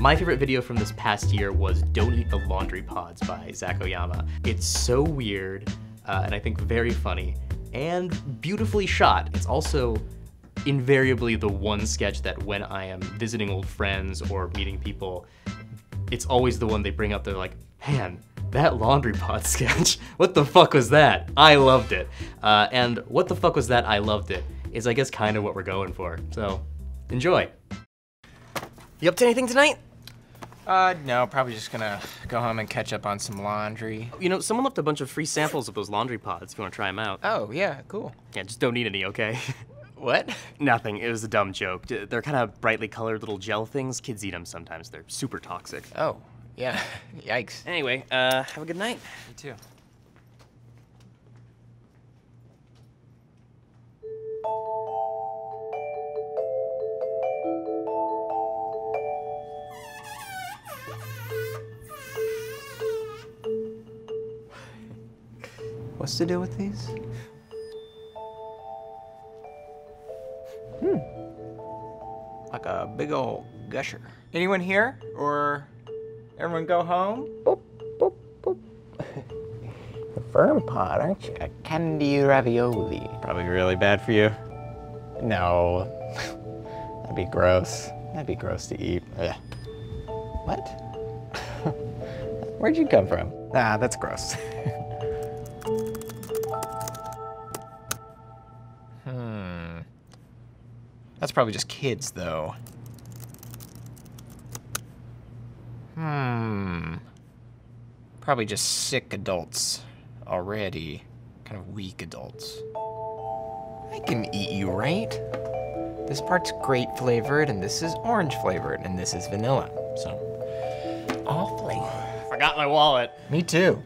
My favorite video from this past year was Don't Eat the Laundry Pods by Zach Oyama. It's so weird, and I think very funny, and beautifully shot. It's also invariably the one sketch that when I am visiting old friends or meeting people, it's always the one they bring up. They're like, man, that laundry pod sketch, what the fuck was that? I loved it. And what the fuck was that? I loved it is, I guess, kind of what we're going for. So, enjoy. You up to anything tonight? No, probably just gonna go home and catch up on some laundry. You know, someone left a bunch of free samples of those laundry pods if you want to try them out. Oh, yeah, cool. Yeah, just don't need any, okay? What? Nothing, it was a dumb joke. They're kind of brightly colored little gel things. Kids eat them sometimes. They're super toxic. Oh, yeah, yikes. Anyway, have a good night. You too. What's the deal with these? Like a big old gusher. Anyone here? Or everyone go home? Boop, boop, boop. A firm pot, aren't you? A candy ravioli. Probably really bad for you. No. That'd be gross. That'd be gross to eat. Ugh. What? Where'd you come from? Ah, that's gross. That's probably just kids, though. Probably just sick adults already. Kind of weak adults. I can eat you, right? This part's grape flavored, and this is orange flavored, and this is vanilla. So, all flavor. Forgot my wallet. Me too.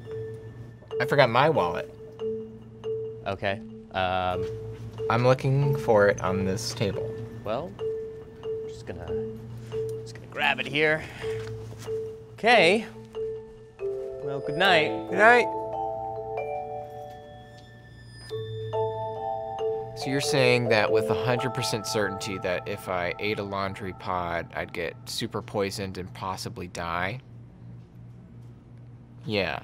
I forgot my wallet. Okay, I'm looking for it on this table. well, I'm just gonna grab it here. Okay. Well, good night. Good night. So you're saying that with 100% certainty that if I ate a laundry pod, I'd get super poisoned and possibly die? Yeah.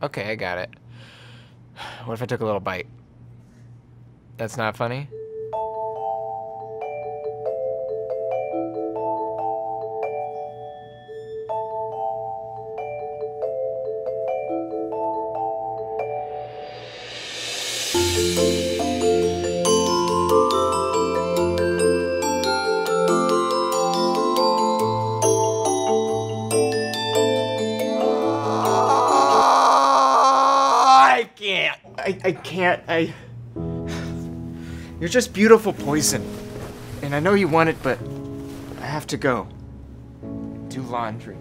Okay, I got it. What if I took a little bite? That's not funny? I can't. You're just beautiful poison. And I know you want it, but I have to go. Do laundry.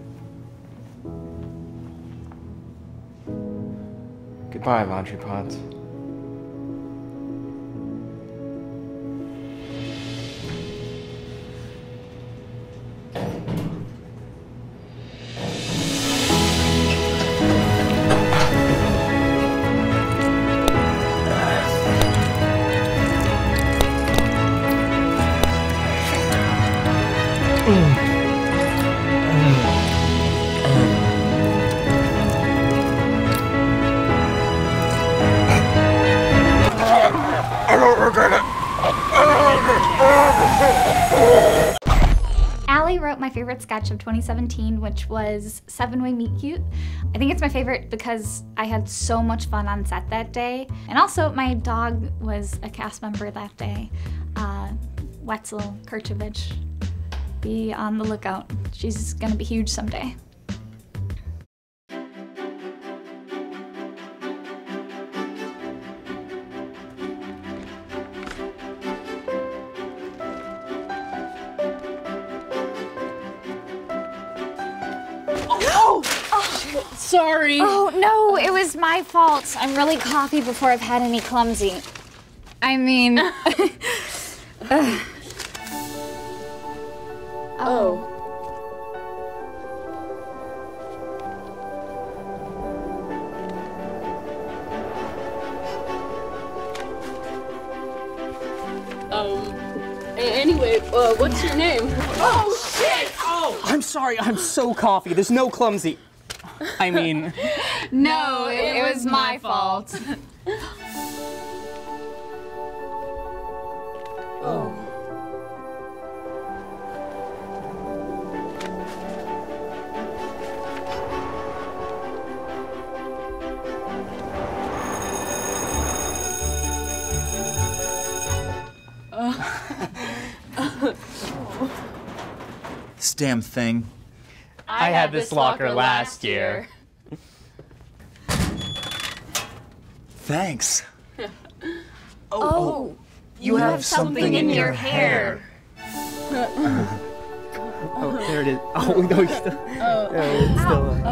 Goodbye, laundry pods. I don't regret it. Allie wrote my favorite sketch of 2017, which was 7-Way Meet Cute. I think it's my favorite because I had so much fun on set that day. And also, my dog was a cast member that day, Wetzel Kirchevich. Be on the lookout. She's gonna be huge someday. Sorry. Oh, no, it was my fault. I'm really coffee before I've had any clumsy. I mean... Oh. Anyway, what's your name? Oh, shit! Oh! I'm sorry, I'm so coffee. There's no clumsy. I mean... No, it was my fault. Oh. This damn thing. I had this locker last year. Thanks. Oh, You have something in your hair. Oh, there it is. Oh, no, he's still... it's still...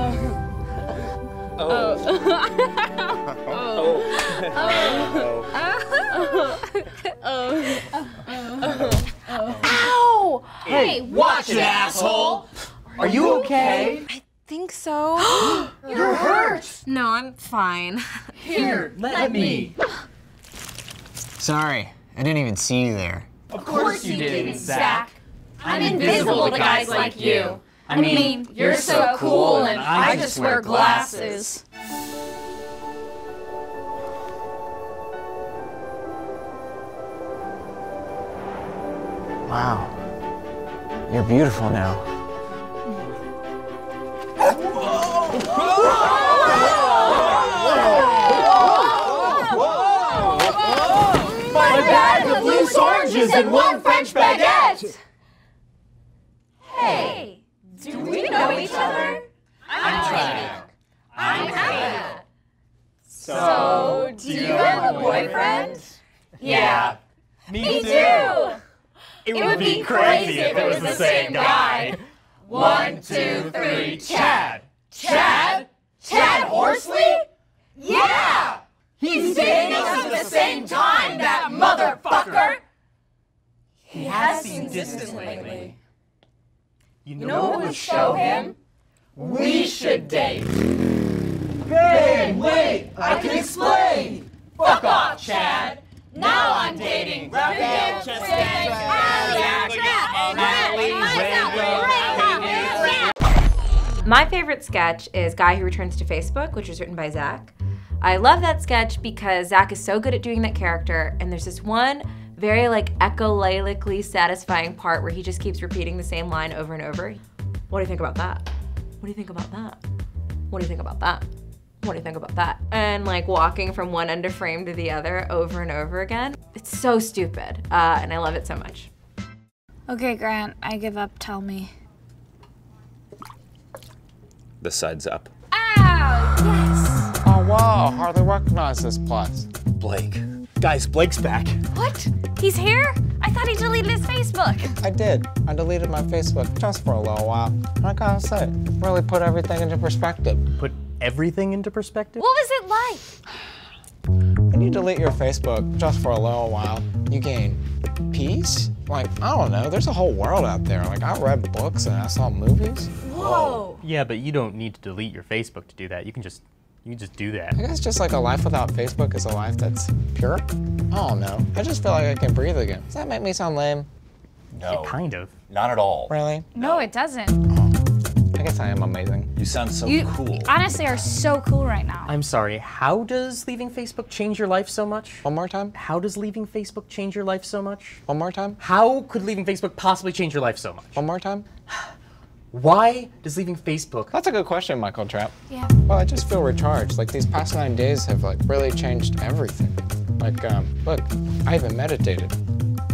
Ow! Hey, watch it, asshole! Are you okay? I think so. You're hurt! No, I'm fine. Here, let me. Sorry, I didn't even see you there. Of course you didn't, Zach. I'm invisible to guys like you. I mean, you're so cool and I just wear glasses. Wow. You're beautiful now. My bag of loose oranges and one French baguette! Hey, do we know each other? I'm trying. I'm Hannah. So, do you have a boyfriend? Yeah. Me too! It would be crazy if it was the same guy. 1, 2, 3, Chad! Chad? Chad Horsley? Yeah! He's dating us at the same time, that motherfucker! He has seen distant lately. You know what would show him? We should date. Hey, wait! I can explain! Fuck off, Chad! Now I'm dating Raphael, My favorite sketch is Guy Who Returns to Facebook, which was written by Zach. I love that sketch because Zach is so good at doing that character, and there's this one very like echolalically satisfying part where he just keeps repeating the same line over and over. What do you think about that? What do you think about that? What do you think about that? What do you think about that? And like walking from one end of frame to the other over and over again. It's so stupid, and I love it so much. Okay, Grant, I give up. Tell me. The side's up. Ow! Yes! Oh, wow, hardly recognize this place. Blake. Guys, Blake's back. What? He's here? I thought he deleted his Facebook. I did. I deleted my Facebook just for a little while. And I gotta say, really put everything into perspective. Put everything into perspective? What was it like? When you delete your Facebook just for a little while, you gain peace? Like, I don't know, there's a whole world out there. Like, I read books and I saw movies. Whoa. Yeah, but you don't need to delete your Facebook to do that. You can just do that. I guess just like a life without Facebook is a life that's pure. I don't know. I just feel like I can breathe again. Does that make me sound lame? No. Kind of. Not at all. Really? No, it doesn't. I guess I am amazing. You sound so You cool. honestly are so cool right now. I'm sorry, how does leaving Facebook change your life so much? One more time? How does leaving Facebook change your life so much? One more time? How could leaving Facebook possibly change your life so much? One more time? Why does leaving Facebook... That's a good question, Michael Trapp. Yeah. Well, I just feel recharged. Like, these past 9 days have, like, really changed everything. Like, look, I even meditated.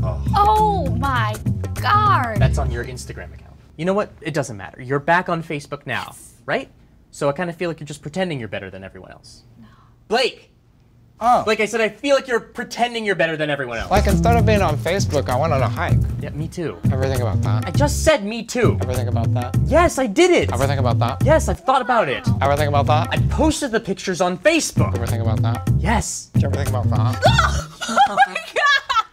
Oh my God. That's on your Instagram account. You know what? It doesn't matter. You're back on Facebook now, right? So I kind of feel like you're just pretending you're better than everyone else. No. Blake! Oh. Like I said, I feel like you're pretending you're better than everyone else. Like, instead of being on Facebook, I went on a hike. Yeah, me too. Everything about that? I just said me too. Everything about that? Yes, I did it. Everything about that? Yes, I've thought about it. Everything about that? I posted the pictures on Facebook. Everything about that? Yes. Did you ever think about that? Oh my God.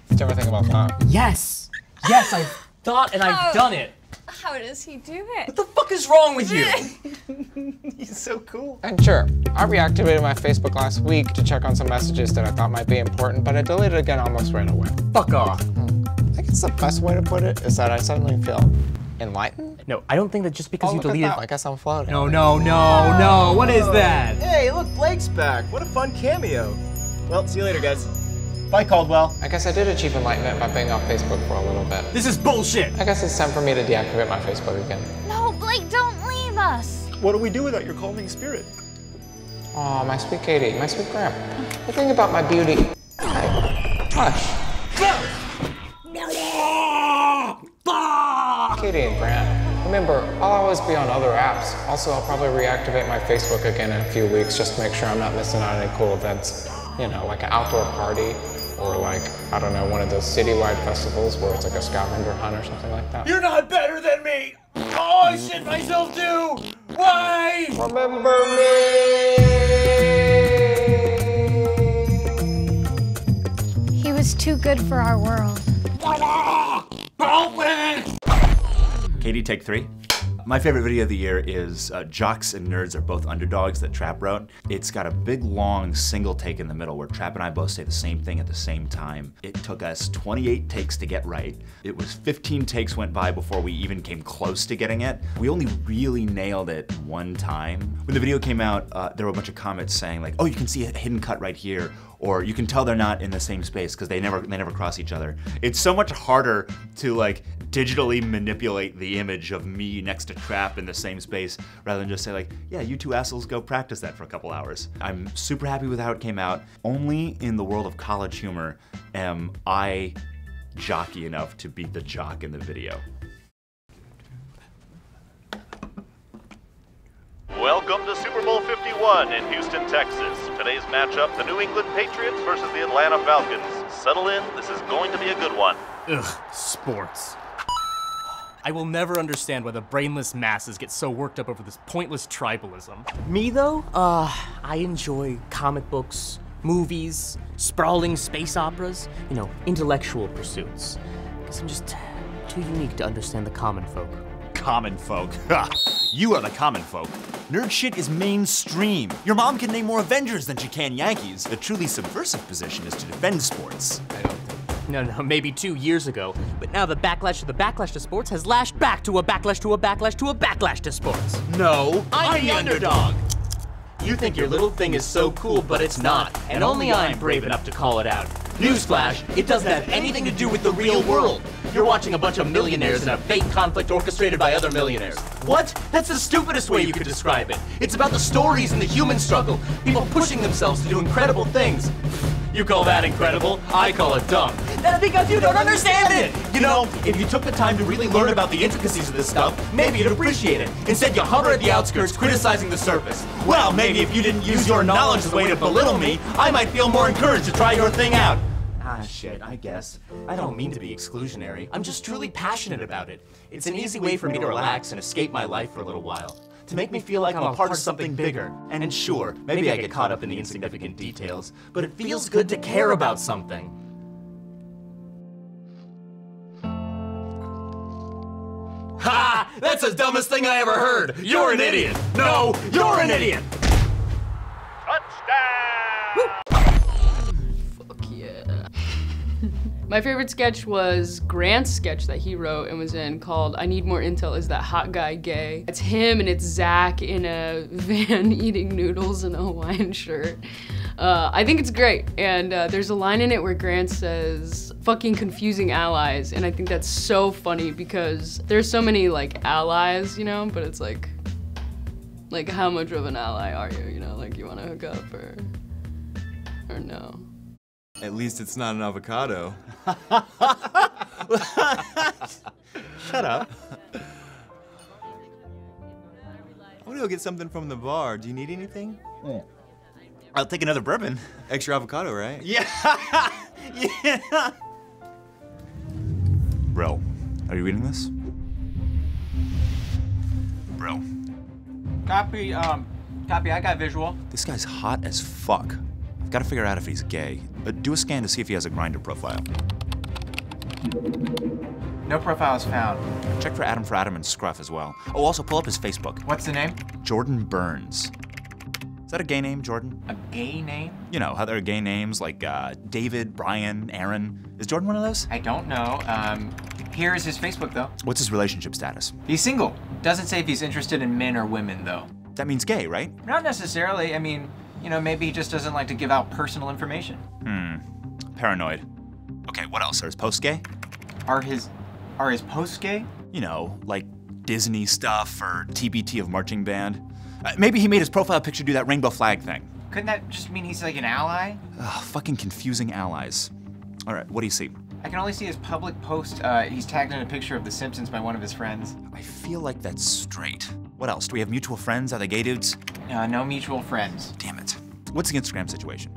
Did you ever think about that? Yes. Yes, I've thought and I've done it. How does he do it? What the fuck is wrong with you? He's so cool. And sure, I reactivated my Facebook last week to check on some messages that I thought might be important, but I deleted it again almost right away. Fuck off. I guess That's the best way to put it, is that I suddenly feel enlightened. No, I don't think that just because Oh, you look at deleted. that. I guess I'm floating. No, what is that? Hey, look, Blake's back. What a fun cameo. Well, see you later, guys. Bye, Caldwell. I guess I did achieve enlightenment by being off Facebook for a little bit. This is bullshit. I guess it's time for me to deactivate my Facebook again. No, Blake, don't leave us. What do we do without your calming spirit? Oh, my sweet Katie, my sweet Graham. You think about my beauty. Hey, hush. Katie and Graham, remember, I'll always be on other apps. Also, I'll probably reactivate my Facebook again in a few weeks just to make sure I'm not missing out on any cool events. You know, like an outdoor party, or like, I don't know, one of those citywide festivals where it's like a scavenger hunt or something like that. You're not better than me! Oh, I shit myself too! Why? Remember me! He was too good for our world. Katie, take 3. My favorite video of the year is Jocks and Nerds Are Both Underdogs that Trap wrote. It's got a big, long, single take in the middle where Trap and I both say the same thing at the same time. It took us 28 takes to get right. It was 15 takes went by before we even came close to getting it. We only really nailed it one time. When the video came out, there were a bunch of comments saying like, oh, you can see a hidden cut right here, or you can tell they're not in the same space because they never cross each other. It's so much harder to like digitally manipulate the image of me next to Trap in the same space rather than just say like, yeah, you two assholes go practice that for a couple hours. I'm super happy with how it came out. Only in the world of college humor am I jockey enough to be the jock in the video. Welcome to Super Bowl 51 in Houston, Texas. Today's matchup, the New England Patriots versus the Atlanta Falcons. Settle in, this is going to be a good one. Ugh, sports. I will never understand why the brainless masses get so worked up over this pointless tribalism. Me though, I enjoy comic books, movies, sprawling space operas, you know, intellectual pursuits. Because I'm just too unique to understand the common folk. Common folk. Ha! You are the common folk. Nerd shit is mainstream. Your mom can name more Avengers than she can Yankees. The truly subversive position is to defend sports. No, maybe 2 years ago, but now the backlash to sports has lashed back to a backlash to a backlash to a backlash to sports. No, I'm the underdog! You think your little thing is so cool, but it's not, and only I'm brave enough to call it out. Newsflash, it doesn't have anything to do with the real world. You're watching a bunch of millionaires in a fake conflict orchestrated by other millionaires. What? That's the stupidest way you could describe it. It's about the stories and the human struggle, people pushing themselves to do incredible things. You call that incredible? I call it dumb. That's because you don't understand it! You know, if you took the time to really learn about the intricacies of this stuff, maybe you'd appreciate it. Instead, you hover at the outskirts, criticizing the surface. Well, maybe if you didn't use your knowledge as a way to belittle me, I might feel more encouraged to try your thing out. Ah, shit, I guess. I don't mean to be exclusionary. I'm just truly passionate about it. It's an easy way for me to relax and escape my life for a little while. To make me feel like I'm a part of something bigger. And sure, maybe I get caught up in the insignificant details, but it feels good to care about something. Ha! That's the dumbest thing I ever heard! You're an idiot! No, you're an idiot! My favorite sketch was Grant's sketch that he wrote and was in called I Need More Intel, Is That Hot Guy Gay? It's him and it's Zach in a van eating noodles in a Hawaiian shirt. I think it's great, and there's a line in it where Grant says, fucking confusing allies, and I think that's so funny because there's so many like allies, you know, but it's like how much of an ally are you, you know, like you wanna hook up or no? At least it's not an avocado. Shut up. I'm gonna go get something from the bar. Do you need anything? I'll take another bourbon. Extra avocado, right? Yeah. Yeah. Bro, are you reading this? Bro. Copy, I got visual. This guy's hot as fuck. I've got to figure out if he's gay. Do a scan to see if he has a Grindr profile. No profiles found. Check for Adam and Scruff as well. Oh, also pull up his Facebook. What's the name? Jordan Burns. Is that a gay name, Jordan? A gay name? You know, how there are gay names like David, Brian, Aaron. Is Jordan one of those? I don't know. Here's his Facebook, though. What's his relationship status? He's single. Doesn't say if he's interested in men or women, though. That means gay, right? Not necessarily. I mean, you know, maybe he just doesn't like to give out personal information. Paranoid. Okay, what else? Are his posts gay? Are his posts gay? You know, like Disney stuff or TBT of marching band. Maybe he made his profile picture do that rainbow flag thing. Couldn't that just mean he's like an ally? Ugh, fucking confusing allies. All right, what do you see? I can only see his public post. He's tagged in a picture of The Simpsons by one of his friends. I feel like that's straight. What else? Do we have mutual friends? Are they gay dudes? No mutual friends. Damn it. What's the Instagram situation?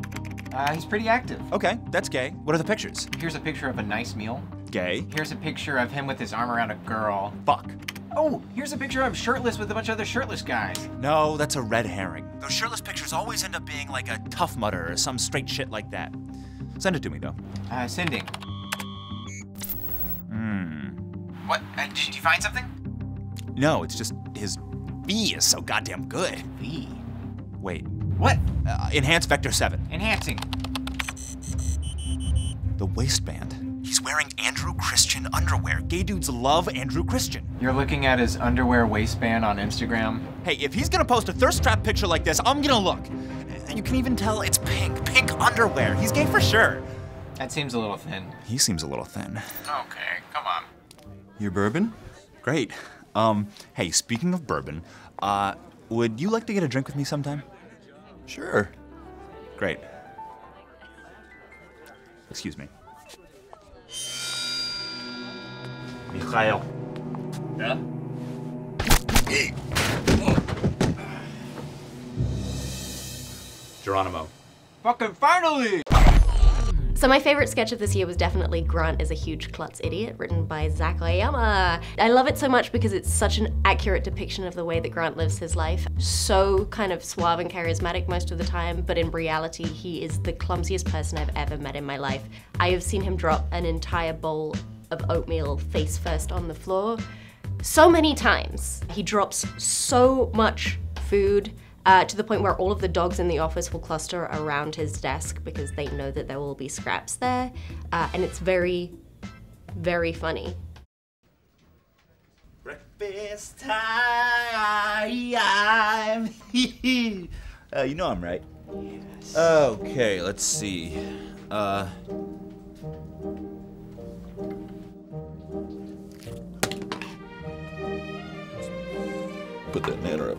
He's pretty active. Okay, that's gay. What are the pictures? Here's a picture of a nice meal. Gay. Here's a picture of him with his arm around a girl. Fuck. Oh, here's a picture of him shirtless with a bunch of other shirtless guys. No, that's a red herring. Those shirtless pictures always end up being like a Tough Mudder or some straight shit like that. Send it to me, though. Sending. What? Did you find something? No, it's just his V is so goddamn good. V? Wait. What? Enhance Vector 7. Enhancing. The waistband. He's wearing Andrew Christian underwear. Gay dudes love Andrew Christian. You're looking at his underwear waistband on Instagram? Hey, if he's gonna post a thirst trap picture like this, I'm gonna look. You can even tell it's pink. Pink underwear. He's gay for sure. That seems a little thin. He seems a little thin. Okay, come on. Your bourbon? Great. Hey, speaking of bourbon, would you like to get a drink with me sometime? Sure. Great. Excuse me. Mikhail. Yeah? Geronimo. Fucking finally! So my favorite sketch of this year was definitely Grant is a huge klutz idiot, written by Zach Oyama. I love it so much because it's such an accurate depiction of the way that Grant lives his life. So kind of suave and charismatic most of the time, but in reality, he is the clumsiest person I've ever met in my life. I have seen him drop an entire bowl of oatmeal face first on the floor so many times. He drops so much food, to the point where all of the dogs in the office will cluster around his desk because they know that there will be scraps there. And it's very, very funny. Breakfast time. You know I'm right. Yes. Okay, let's see. Put that nanner up.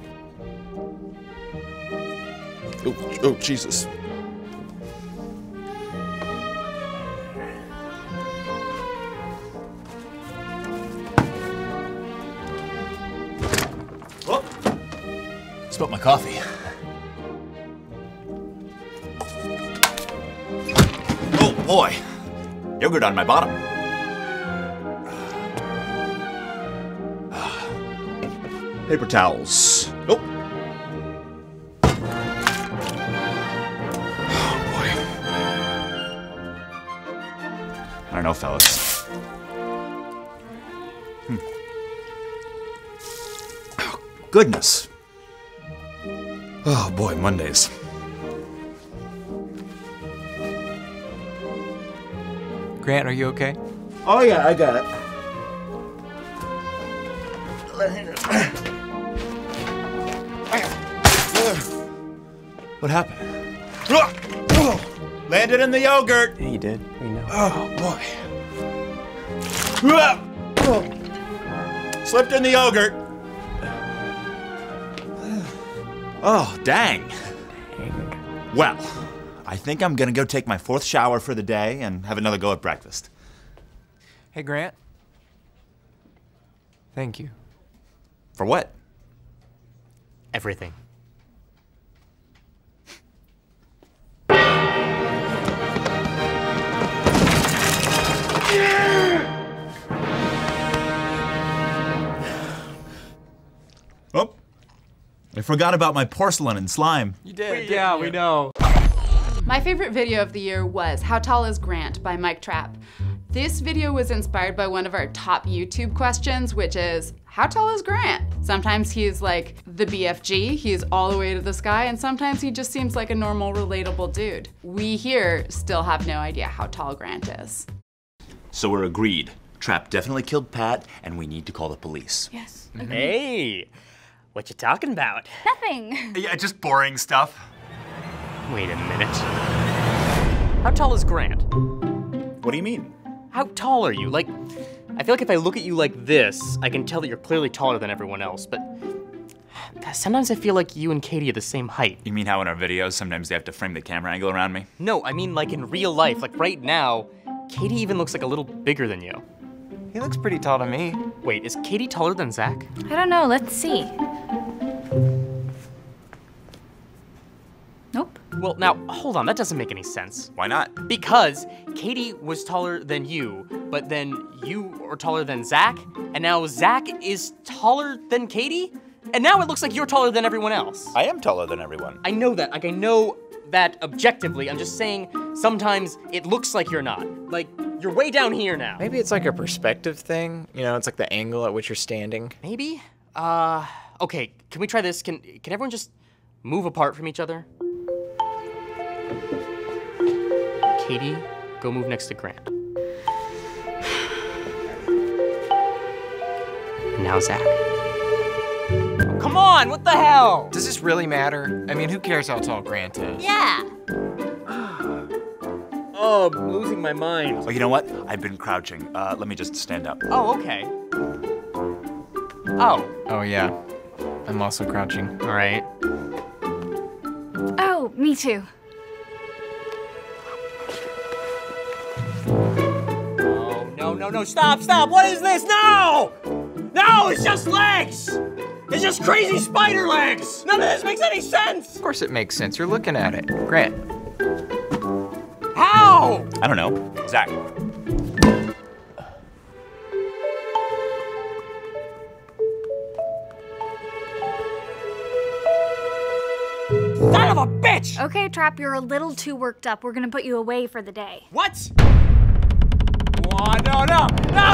Oh, Jesus. Oh, spilled my coffee. Oh, boy. Yogurt on my bottom. Paper towels. Nope. I don't know, fellas. Oh, goodness. Oh boy, Mondays. Grant, are you okay? Oh yeah, I got it. What happened? Landed in the yogurt. Yeah, you did. We know. Oh, boy. Slipped in the yogurt. Oh, dang. Well, I think I'm gonna go take my 4th shower for the day and have another go at breakfast. Hey, Grant. Thank you. For what? Everything. Oh, I forgot about my porcelain and slime. You did. Yeah, we know. My favorite video of the year was How Tall is Grant by Mike Trapp. This video was inspired by one of our top YouTube questions, which is, how tall is Grant? Sometimes he's like the BFG, he's all the way to the sky, and sometimes he just seems like a normal, relatable dude. We here still have no idea how tall Grant is. So we're agreed. Trap definitely killed Pat, and we need to call the police. Yes. Hey, what you talking about? Nothing. Yeah, just boring stuff. Wait a minute. How tall is Grant? What do you mean? How tall are you? Like, I feel like if I look at you like this, I can tell that you're clearly taller than everyone else, but sometimes I feel like you and Katie are the same height. You mean how in our videos, sometimes they have to frame the camera angle around me? No, I mean like in real life. Like right now, Katie even looks like a little bigger than you. He looks pretty tall to me. Wait, is Katie taller than Zach? I don't know, let's see. Nope. Well, now, hold on, that doesn't make any sense. Why not? Because Katie was taller than you, but then you are taller than Zach, and now Zach is taller than Katie? And now it looks like you're taller than everyone else. I am taller than everyone. I know that, like I know that objectively. I'm just saying sometimes it looks like you're not. Like, you're way down here now. Maybe it's like a perspective thing. You know, it's like the angle at which you're standing. Maybe? Okay, can we try this? Can everyone just move apart from each other? Katie, go move next to Grant. Now Zach. Oh, come on, what the hell? Does this really matter? I mean, who cares how tall Grant is? Yeah. Oh, I'm losing my mind. Oh, you know what? I've been crouching. Let me just stand up. Oh, okay. Oh. Oh, yeah. I'm also crouching. All right. Oh, me too. No, stop, what is this? No! No, it's just legs! It's just crazy spider legs! None of this makes any sense! Of course it makes sense, you're looking at it. Grant. How? I don't know. Zach. Son of a bitch! Okay, Trap, you're a little too worked up. We're gonna put you away for the day. What? Oh, no, Katie, no!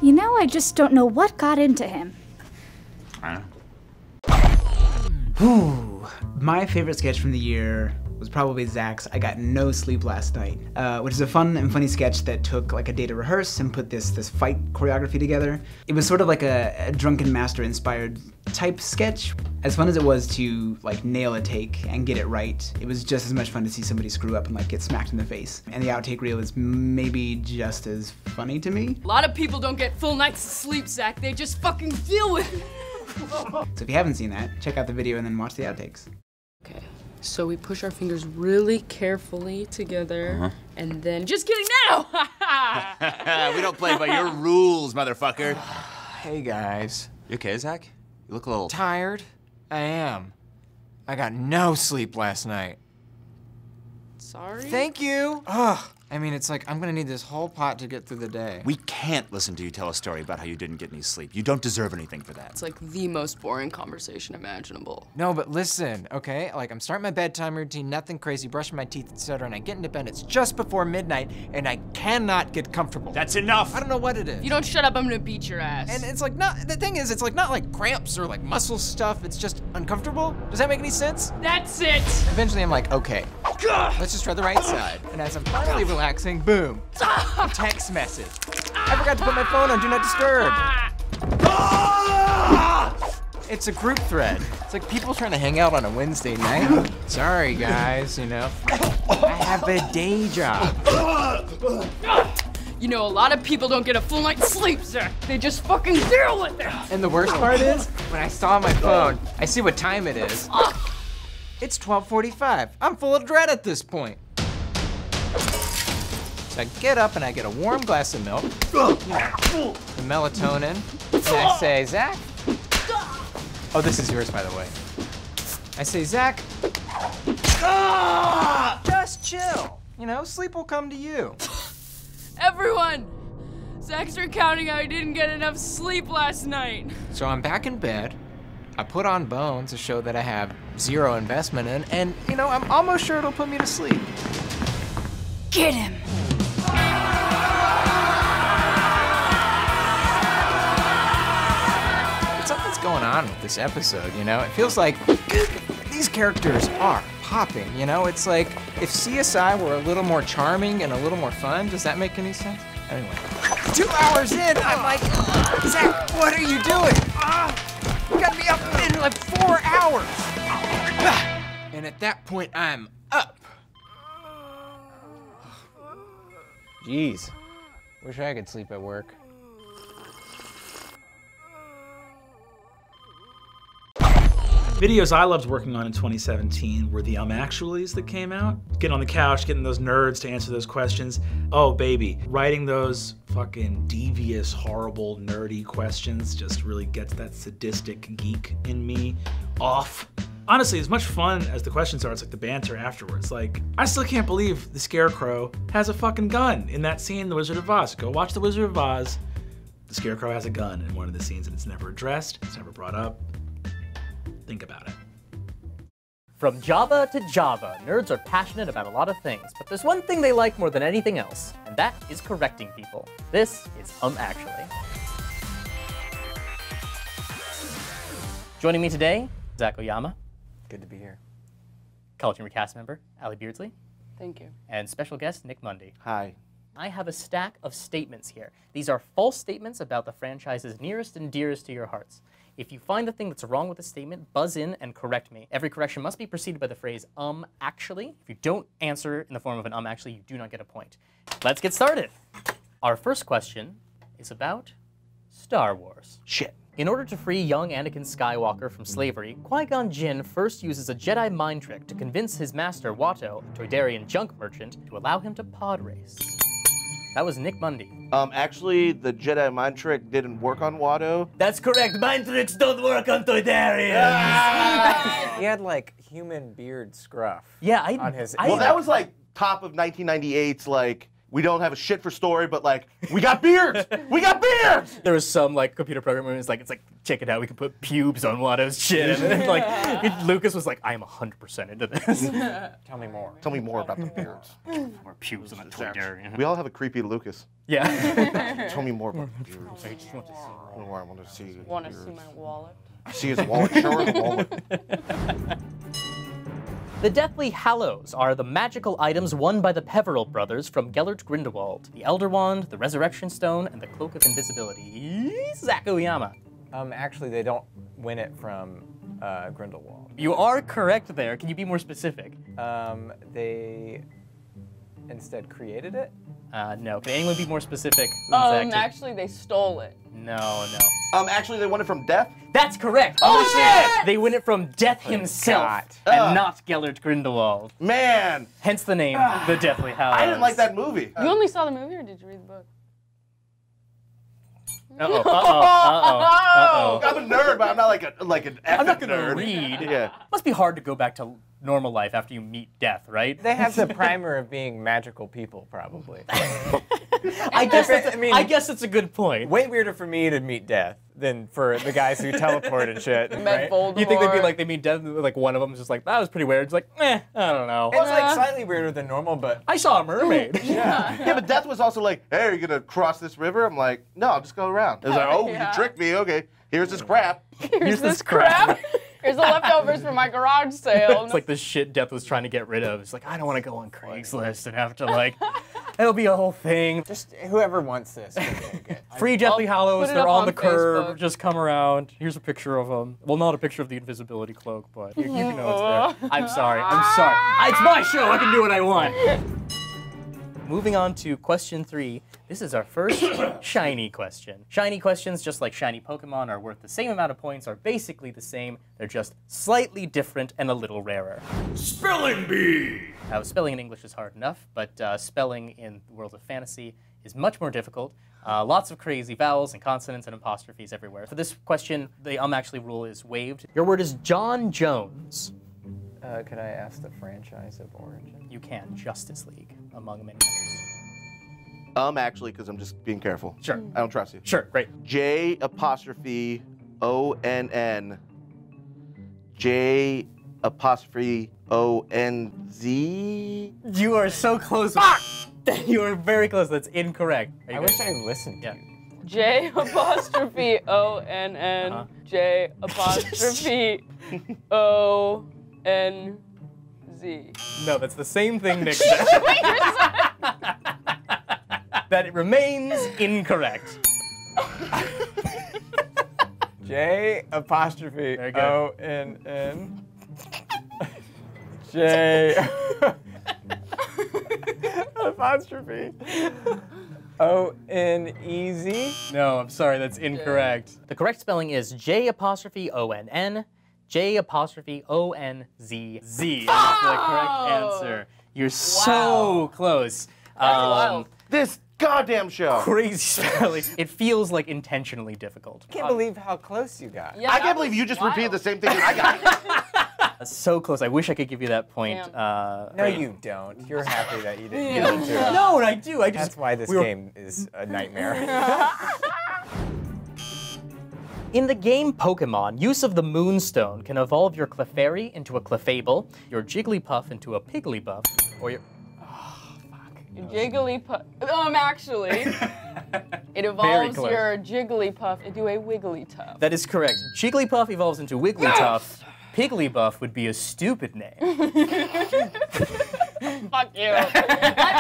You know, I just don't know what got into him. Whew. My favorite sketch from the year was probably Zach's I Got No Sleep Last Night, which is a fun and funny sketch that took like a day to rehearse and put this fight choreography together. It was sort of like a Drunken Master inspired type sketch. As fun as it was to like nail a take and get it right, it was just as much fun to see somebody screw up and like get smacked in the face. And the outtake reel is maybe just as funny to me. A lot of people don't get full nights of sleep, Zach. They just fucking deal with it. So if you haven't seen that, check out the video and then watch the outtakes. Okay, so we push our fingers really carefully together, and then, just kidding, no! We don't play by your rules, motherfucker. Hey guys. You okay, Zach? You look a little Tired? I am. I got no sleep last night. Sorry? Thank you! Ugh. I mean, it's like, I'm gonna need this whole pot to get through the day. We can't listen to you tell a story about how you didn't get any sleep. You don't deserve anything for that. It's like the most boring conversation imaginable. No, but listen, okay? Like, I'm starting my bedtime routine, nothing crazy, brushing my teeth, etc., and I get into bed, it's just before midnight, and I cannot get comfortable. That's enough! I don't know what it is. If you don't shut up, I'm gonna beat your ass. And it's like, the thing is, it's like not like cramps or like muscle stuff, it's just uncomfortable. Does that make any sense? That's it! Eventually I'm like, okay, let's just try the right side. And as I'm finally relaxing, boom, a text message. I forgot to put my phone on Do Not Disturb. It's a group thread. It's like people trying to hang out on a Wednesday night. Sorry guys, you know. I have a day job. You know, a lot of people don't get a full night's sleep, Zach. They just fucking deal with it. And the worst part is, when I saw my phone, I see what time it is. It's 12:45. I'm full of dread at this point. So I get up and I get a warm glass of milk, the melatonin, and I say, Zach, Oh, this is yours, by the way. I say, Zach, just chill. You know, sleep will come to you. Everyone! Zach's recounting how he didn't get enough sleep last night. So I'm back in bed. I put on Bones, a show that I have zero investment in, and, you know, I'm almost sure it'll put me to sleep. Get him! Something's going on with this episode, you know? It feels like these characters are popping, you know? It's like if CSI were a little more charming and a little more fun. Does that make any sense? Anyway, 2 hours in, I'm like, Zach, what are you doing? You gotta be up in like 4 hours. And at that point, I'm up. Jeez, wish I could sleep at work. Videos I loved working on in 2017 were the Actuallys that came out. Getting on the couch, getting those nerds to answer those questions. Oh baby, writing those fucking devious, horrible, nerdy questions just really gets that sadistic geek in me off. Honestly, as much fun as the questions are, it's like the banter afterwards. Like, I still can't believe the Scarecrow has a fucking gun in that scene in The Wizard of Oz. Go watch The Wizard of Oz. The Scarecrow has a gun in one of the scenes and it's never addressed, it's never brought up. Think about it. From Java to Java, nerds are passionate about a lot of things, but there's one thing they like more than anything else, and that is correcting people. This is Actually. Joining me today, Zach Oyama. Good to be here. College Humor cast member, Allie Beardsley. Thank you. And special guest, Nick Mundy. Hi. I have a stack of statements here. These are false statements about the franchise's nearest and dearest to your hearts. If you find the thing that's wrong with the statement, buzz in and correct me. Every correction must be preceded by the phrase, actually. If you don't answer in the form of an actually, you do not get a point. Let's get started. Our first question is about Star Wars. Shit. In order to free young Anakin Skywalker from slavery, Qui-Gon Jinn first uses a Jedi mind trick to convince his master, Watto, a Toydarian junk merchant, to allow him to pod race. That was Nick Mundy. Actually, the Jedi mind trick didn't work on Watto. That's correct. Mind tricks don't work on Toydarians. He had like human beard scruff. Yeah, on his. Well, that was like top of 1998's like, we don't have a shit for story, but like, we got beards! We got beards! There was some like computer programmer who was like, it's like, check it out, we can put pubes on Watto's chin. And then like, Lucas was like, I am 100% into this. Tell me more. Tell me more about the beards. More pubes on a Toydarian. We all have a creepy Lucas. Yeah. Tell me more about the beards. I just want to see more. I want to see. Want to see my wallet? See his wallet? Show her the wallet. The Deathly Hallows are the magical items won by the Peveril brothers from Gellert Grindelwald. The Elder Wand, the Resurrection Stone, and the Cloak of Invisibility. Zach Oyama. Actually, they don't win it from Grindelwald. You are correct there. Can you be more specific? They instead created it? No. Can anyone be more specific than Zach? Actually, they stole it. No. Actually, they won it from Death? That's correct. Oh, shit! They win it from Death himself, and not Gellert Grindelwald. Man! Hence the name, The Deathly Hallows. I didn't like that movie. You only saw the movie, or did you read the book? Uh-oh. I'm a nerd, but I'm not like an effing I'm not gonna nerd. read. Yeah. Must be hard to go back to normal life after you meet death, right? They have the primer of being magical people, probably. I guess it's a good point. Way weirder for me to meet death than for the guys who teleport and shit. Met Voldemort. You think they'd be like, they meet death, like one of them is just like, that was pretty weird. It's like, I don't know. It's like slightly weirder than normal, but I saw a mermaid. Yeah, but Death was also like, hey, are you gonna cross this river? I'm like, no, I'll just go around. It was like, oh, you tricked me, okay. Here's this crap. Here's this crap. Here's the leftovers from my garage sale. It's like the shit Death was trying to get rid of. It's like, I don't want to go on Craigslist and have to like, it'll be a whole thing. Just whoever wants this can take it. Free Deathly Hallows, put it they're up on on the curb, Facebook. just come around. Here's a picture of them. Well, not a picture of the invisibility cloak, but you can know it's there. I'm sorry. It's my show, I can do what I want. Moving on to question 3. This is our first shiny question. Shiny questions, just like shiny Pokemon, are worth the same amount of points, are basically the same. They're just slightly different and a little rarer. Spelling bee! Now, spelling in English is hard enough, but spelling in the world of fantasy is much more difficult. Lots of crazy vowels and consonants and apostrophes everywhere. For this question, the actually rule is waived. Your word is John Jones. Could I ask the franchise of origin? You can. Justice League, among many others. Actually, because I'm just being careful. Sure. I don't trust you. Sure, great. J''ONN. J''ONZ. You are so close. You are very close. That's incorrect. I wish I listened to you. J''ONN. J''ONZ. No, that's the same thing Nick said. That it remains incorrect. J''ONN. J''ONZ. No, I'm sorry, that's incorrect. The correct spelling is J''ONN. J''ONZ. That's the correct answer. You're so close. This goddamn show. Crazy spelling. It feels like intentionally difficult. I can't believe how close you got. I can't believe you just repeated the same thing I got. So close. I wish I could give you that point. No, you don't. You're happy that you didn't get into it. No, I do. That's why this game is a nightmare. In the game Pokemon, use of the Moonstone can evolve your Clefairy into a Clefable, your Jigglypuff into a Pigglybuff, or your... Jigglypuff. Actually, it evolves your Jigglypuff into a Wigglytuff. That is correct. Jigglypuff evolves into Wigglytuff. Pigglybuff would be a stupid name. Fuck you. Let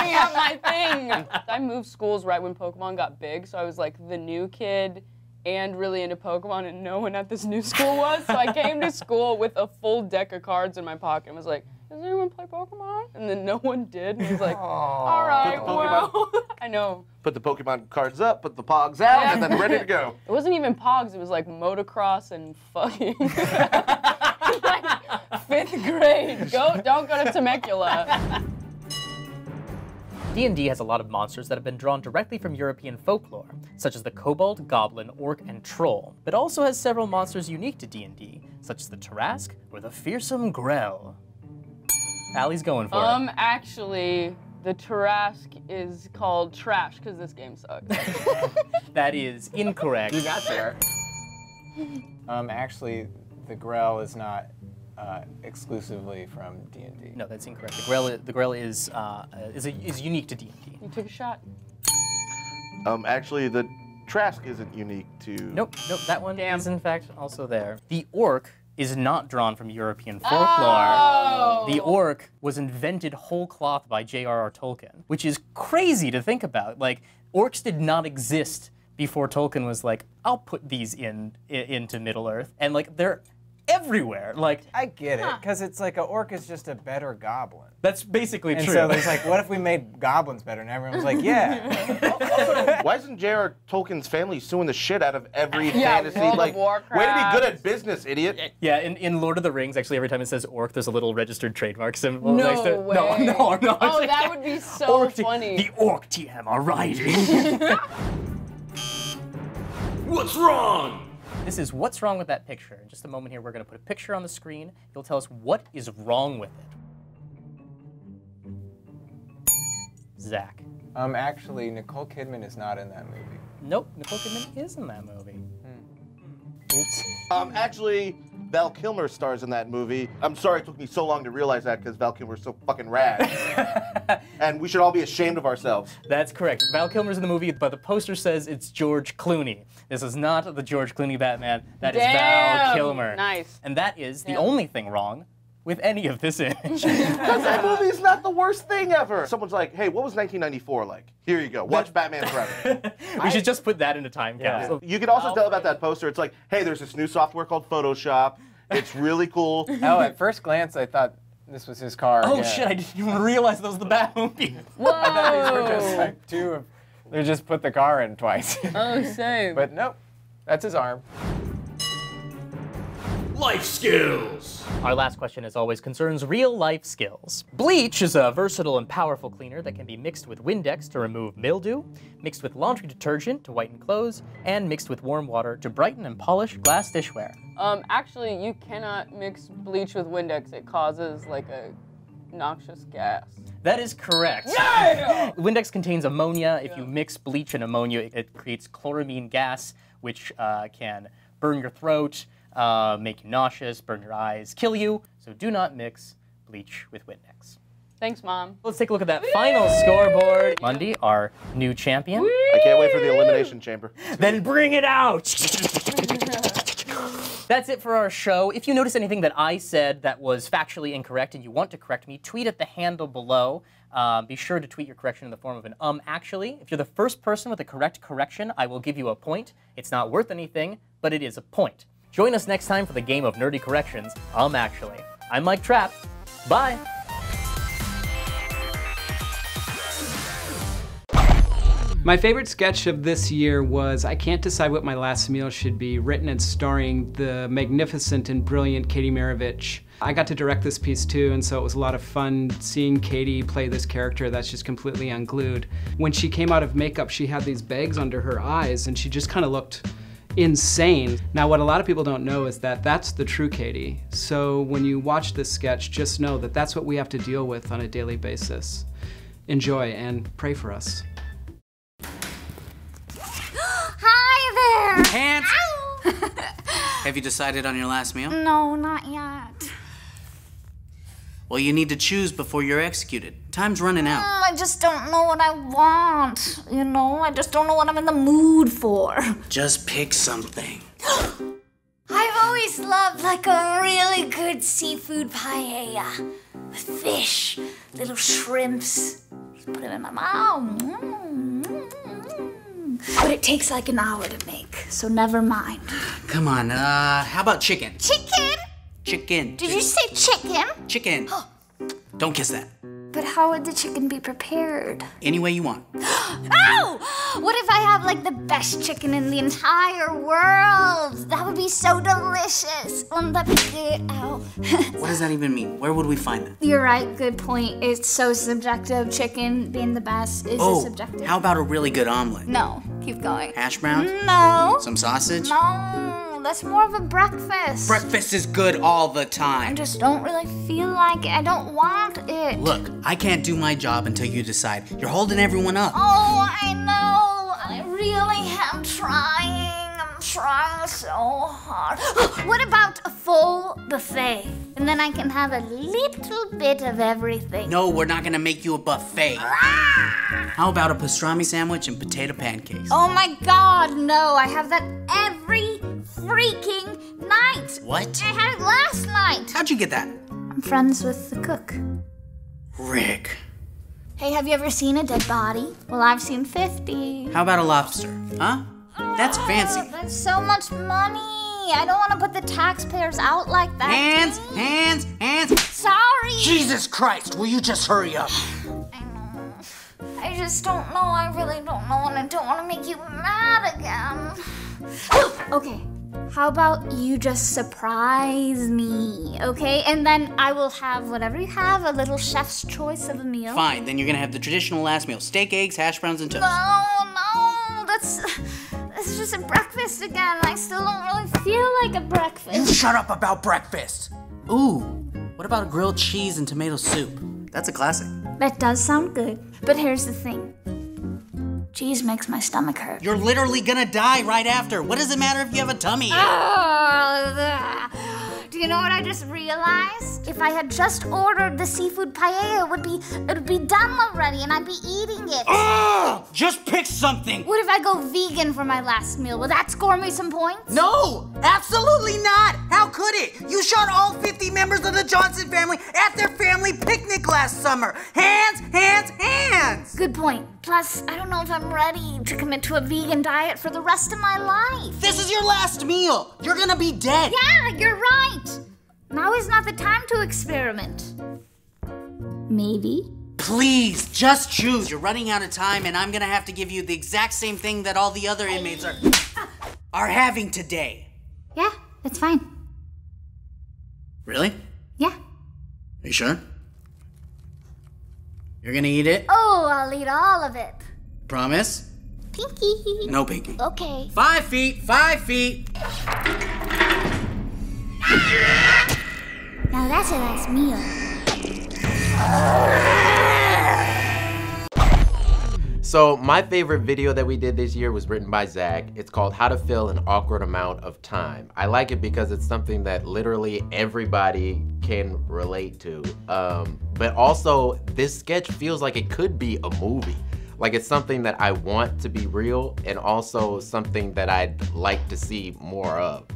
me have my thing. I moved schools right when Pokemon got big, so I was like the new kid and really into Pokemon, and no one at this new school was. So I came to school with a full deck of cards in my pocket and was like, does anyone play Pokemon? And then no one did. And I was like, all right, well. I know. Put the Pokemon cards up, put the Pogs out, and then ready to go. It wasn't even Pogs, it was like motocross and fucking like 5th grade. Don't go to Temecula. D&D has a lot of monsters that have been drawn directly from European folklore, such as the kobold, goblin, orc, and troll, but also has several monsters unique to D&D, such as the Tarrasque or the fearsome Grell. Allie's going for it. Actually, the Tarrasque is called trash because this game sucks. That is incorrect. You got there. Actually, the Grell is not exclusively from D&D. No, that's incorrect. The Grell is unique to D&D. You took a shot. Actually, the Trask isn't unique to... Nope, that one is in fact also there. The orc is not drawn from European folklore. Oh. The orc was invented whole cloth by J.R.R. Tolkien, which is crazy to think about. Like, orcs did not exist before Tolkien was like, I'll put these into Middle-earth. And like, they're everywhere. Like, I get it, because it's like an orc is just a better goblin. That's basically true. And so there's like, what if we made goblins better? And everyone was like, yeah. Why isn't J.R.R. Tolkien's family suing the shit out of every fantasy? Like, way to be good at business, idiot. Yeah, in Lord of the Rings, actually, every time it says orc, there's a little registered trademark symbol. No next to it. way. No. Oh, that would be so funny. The orc TM are riding. What's wrong? This is what's wrong with that picture. In just a moment here, we're going to put a picture on the screen. You'll tell us what is wrong with it. Zach. Actually, Nicole Kidman is not in that movie. Nope, Nicole Kidman is in that movie. Oops. Actually, Val Kilmer stars in that movie. I'm sorry it took me so long to realize that because Val Kilmer's so fucking rad. And we should all be ashamed of ourselves. That's correct. Val Kilmer's in the movie, but the poster says it's George Clooney. This is not the George Clooney Batman. That is Val Kilmer. Nice. And that is the only thing wrong with any of this image. Because that movie's not the worst thing ever. Someone's like, hey, what was 1994 like? Here you go. Watch Batman Forever. We should just put that in a time capsule. You can also tell about that poster. It's like, hey, there's this new software called Photoshop. It's really cool. Oh, at first glance, I thought this was his car. Oh, shit, I didn't even realize that was the Batmobile. Whoa! I thought these were just like two of... They just put the car in twice. Oh, same. But nope, that's his arm. life skills. Our last question, as always, concerns real-life skills. Bleach is a versatile and powerful cleaner that can be mixed with Windex to remove mildew, mixed with laundry detergent to whiten clothes, and mixed with warm water to brighten and polish glass dishware. Actually, you cannot mix bleach with Windex. It causes like a noxious gas. That is correct. Yeah! Windex contains ammonia. If you mix bleach and ammonia, it creates chloramine gas, which can burn your throat, make you nauseous, burn your eyes, kill you. So do not mix bleach with Windex. Thanks, Mom. Let's take a look at that final scoreboard. Mundy, our new champion. I can't wait for the elimination chamber. Then bring it out! That's it for our show. If you notice anything that I said that was factually incorrect and you want to correct me, tweet at the handle below. Be sure to tweet your correction in the form of an actually. If you're the first person with a correct correction, I will give you a point. It's not worth anything, but it is a point. Join us next time for the game of nerdy corrections, actually. I'm Mike Trapp. Bye. My favorite sketch of this year was I Can't Decide What My Last Meal Should Be, written and starring the magnificent and brilliant Katie Maravich. I got to direct this piece too, and so it was a lot of fun seeing Katie play this character that's just completely unglued. When she came out of makeup, she had these bags under her eyes, and she just kind of looked insane. Now, what a lot of people don't know is that that's the true Katie. So when you watch this sketch, just know that that's what we have to deal with on a daily basis. Enjoy and pray for us. Hi there! Hands! Have you decided on your last meal? No, not yet. Well, you need to choose before you're executed. Time's running out. I just don't know what I want. You know, I just don't know what I'm in the mood for. Just pick something. I've always loved like a really good seafood paella. With fish, little shrimps. Just put them in my mouth. But it takes like an hour to make, so never mind. Come on, how about chicken? Chicken? Chicken. Did you say chicken? Chicken. Don't kiss that. But how would the chicken be prepared? Any way you want. Oh! What if I have like the best chicken in the entire world? That would be so delicious. Wouldn't that be good? Ow. What does that even mean? Where would we find that? You're right, good point. It's so subjective. Chicken being the best is subjective. How about a really good omelet? No, keep going. Hash browns? No. Some sausage? No, that's more of a breakfast. Breakfast is good all the I time. just don't really feel like it. I don't want it. Look, I can't do my job until you decide. You're holding everyone up. Oh, I know. I really am trying. I'm trying so hard. What about a full buffet? And then I can have a little bit of everything. No, we're not gonna make you a buffet. How about a pastrami sandwich and potato pancakes? Oh my God, no. I have that every freaking night. What? I had it last night. How'd you get that? I'm friends with the cook. Rick. Hey, have you ever seen a dead body? Well, I've seen 50. How about a lobster? Huh? That's fancy. That's so much money. I don't want to put the taxpayers out like that. Hands, hands, hands. Sorry. Jesus Christ, will you just hurry up? I know. I just don't know. I really don't know, and I don't want to make you mad again. Okay. How about you just surprise me, okay? And then I will have whatever you have, a little chef's choice of a meal. Fine, then you're gonna have the traditional last meal. Steak, eggs, hash browns, and toast. No, that's just a breakfast again. I still don't really feel like a breakfast. You shut up about breakfast. Ooh, what about a grilled cheese and tomato soup? That's a classic. That does sound good, but here's the thing. Cheese makes my stomach hurt. You're literally gonna die right after. What does it matter if you have a tummy ache? Do you know what I just realized? If I had just ordered the seafood paella, it would be done already, and I'd be eating it. Ugh! Just pick something. What if I go vegan for my last meal? Will that score me some points? No, absolutely not. How could it? You shot all 50 members of the Johnson family at their family picnic last summer. Hands, hands, hands. Good point. Plus, I don't know if I'm ready to commit to a vegan diet for the rest of my life. This is your last meal. You're gonna be dead. Yeah, you're right. Now is not the time to experiment. Maybe. Please, just choose. You're running out of time, and I'm gonna have to give you the exact same thing that all the other inmates are having today. Yeah, that's fine. Really? Yeah. Are you sure? You're gonna eat it? Oh, I'll eat all of it. Promise? Pinky. No pinky. Okay. 5 feet, 5 feet. Now that's a nice meal. So my favorite video that we did this year was written by Zach. It's called How to Fill an Awkward Amount of Time. I like it because it's something that literally everybody can relate to. But also this sketch feels like it could be a movie. Like it's something that I want to be real and also something that I'd like to see more of.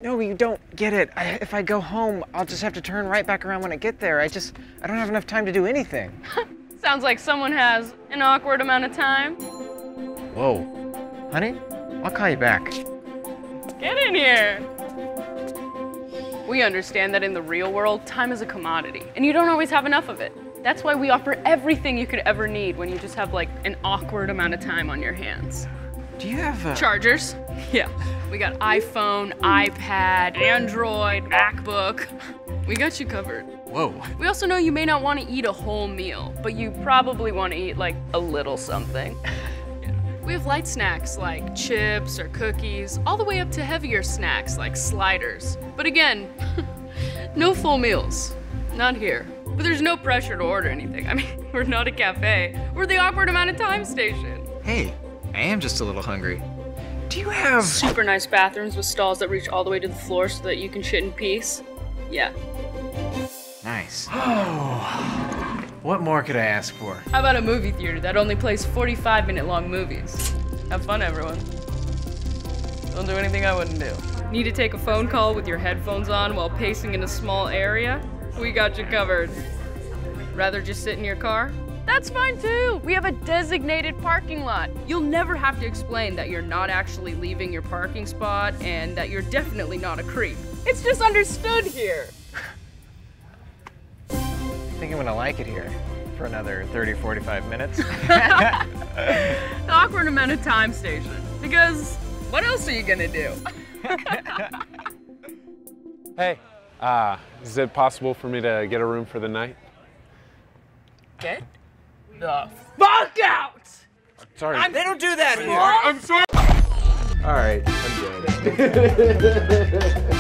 No, you don't get it. If I go home, I'll just have to turn right back around when I get there. I don't have enough time to do anything. Sounds like someone has an awkward amount of time. Whoa. Honey, I'll call you back. Get in here. We understand that in the real world, time is a commodity, and you don't always have enough of it. That's why we offer everything you could ever need when you just have like an awkward amount of time on your hands. Do you have chargers? Yeah. We got iPhone, iPad, Android, MacBook. We got you covered. Whoa. We also know you may not want to eat a whole meal, but you probably want to eat like a little something. Yeah. We have light snacks like chips or cookies, all the way up to heavier snacks like sliders. But again, no full meals. Not here. But there's no pressure to order anything. I mean, we're not a cafe. We're the awkward amount of time station. Hey, I am just a little hungry. Do you have super nice bathrooms with stalls that reach all the way to the floor so that you can shit in peace? Yeah. Nice. What more could I ask for? How about a movie theater that only plays 45-minute long movies? Have fun, everyone. Don't do anything I wouldn't do. Need to take a phone call with your headphones on while pacing in a small area? We got you covered. Rather just sit in your car? That's fine too. We have a designated parking lot. You'll never have to explain that you're not actually leaving your parking spot and that you're definitely not a creep. It's just understood here. I think I'm gonna like it here for another 30, 45 minutes. The awkward amount of time station. Because what else are you gonna do? Hey, is it possible for me to get a room for the night? Get the fuck out! Sorry. They don't do that here. I'm sorry. All right, I'm good.